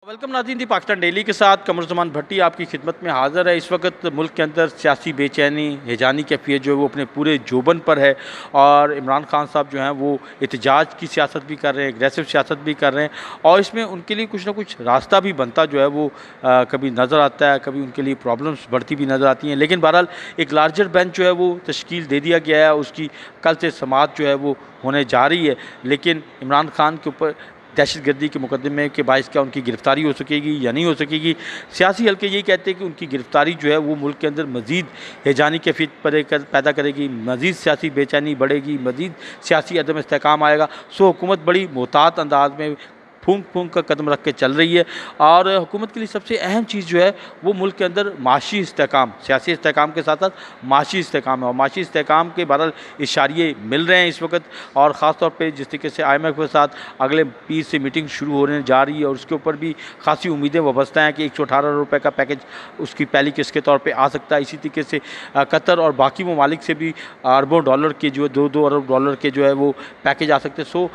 Welcome नाज़रीन, दी Pakistan daily के साथ कमरुज़्ज़मान भट्टी आपकी खिदमत में हाज़िर है। इस वक्त मुल्क के अंदर सियासी बेचैनी, हिजानी कैफियत जो है वो अपने पूरे जोबन पर है और इमरान खान साहब जो हैं वो एहतजाज की सियासत भी कर रहे हैं, एग्रेसिव सियासत भी कर रहे हैं और इसमें उनके लिए कुछ ना कुछ रास्ता भी बनता जो है वो कभी नज़र आता है, कभी उनके लिए प्रॉब्लम्स बढ़ती भी नज़र आती हैं। लेकिन बहरहाल एक लार्जर बेंच जो है वो तश्कील दे दिया गया है, उसकी कल से समाअत जो है वो होने जा रही है। लेकिन इमरान खान के ऊपर दहशतगर्दी के मुकदमे के बायस क्या उनकी गिरफ़्तारी हो सकेगी या नहीं हो सकेगी। सियासी हल्के यही कहते हैं कि उनकी गिरफ़्तारी जो है वो मुल्क के अंदर मज़ीद हैजानी कैफियत पैदा करेगी, मज़ीद सियासी बेचैनी बढ़ेगी, मज़ीद सियासी अदम इस्तेहकाम आएगा। सो हुकूमत बड़ी मोहतात अंदाज में फूंक फूंक का कदम रख के चल रही है और हुकूमत के लिए सबसे अहम चीज़ जो है वो मुल्क के अंदर माशी इस्तेहकाम, सियासी इस्तेहकाम के साथ साथ माशी इस्तेहकाम है और माशी इस्तेहकाम के बहरहाल इशारे मिल रहे हैं इस वक्त। और ख़ास तौर पे जिस तरीके से IMF के साथ अगले 20 से मीटिंग शुरू होने जा रही है और उसके ऊपर भी खासी उम्मीदें वाबस्ता हैं कि 118 रुपये का पैकेज उसकी पहली किस्त के तौर पर आ सकता है। इसी तरीके से कतर और बाकी ममालिक से भी अरबों डॉलर के जो 2-2 अरब डॉलर के जो है वो पैकेज आ सकते हैं। सो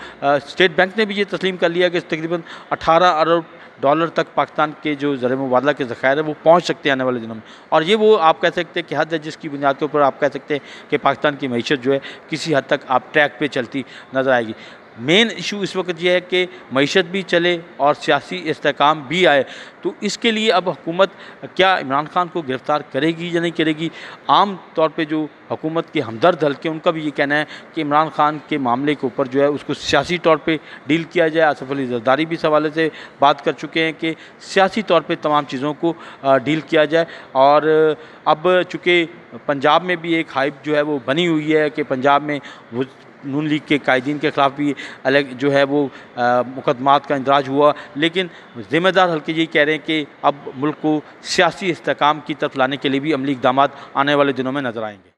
स्टेट बैंक ने भी ये तस्लीम कर लिया कि तकरीबन 18 अरब डॉलर तक पाकिस्तान के जो ज़र मुबादला के ज़खायर है वो पहुँच सकते हैं आने वाले दिनों में। और ये वो आप कह सकते हैं कि हद है जिसकी बुनियाद के ऊपर आप कह सकते हैं कि पाकिस्तान की मईशत जो है किसी हद तक आप ट्रैक पे चलती नज़र आएगी। मेन इशू इस वक्त ये है कि मईशत भी चले और सियासी इस्तेहकाम भी आए। तो इसके लिए अब हुकूमत क्या इमरान खान को गिरफ़्तार करेगी या नहीं करेगी। आम तौर पे जो हुकूमत के हमदर्द हल्के उनका भी ये कहना है कि इमरान खान के मामले के ऊपर जो है उसको सियासी तौर पे डील किया जाए। आसिफ अली जरदारी भी इस हवाले से बात कर चुके हैं कि सियासी तौर पे तमाम चीज़ों को डील किया जाए। और अब चूँकि पंजाब में भी एक हाइप जो है वो बनी हुई है कि पंजाब में वो नून लीग के कायदीन के ख़िलाफ़ भी अलग जो है वो मुकदमात का इंदराज हुआ। लेकिन ज़िम्मेदार हल्के यही कह रहे हैं कि अब मुल्क को सियासी इस्तेहकाम की तरफ लाने के लिए भी अमली इक़दामात आने वाले दिनों में नज़र आएंगे।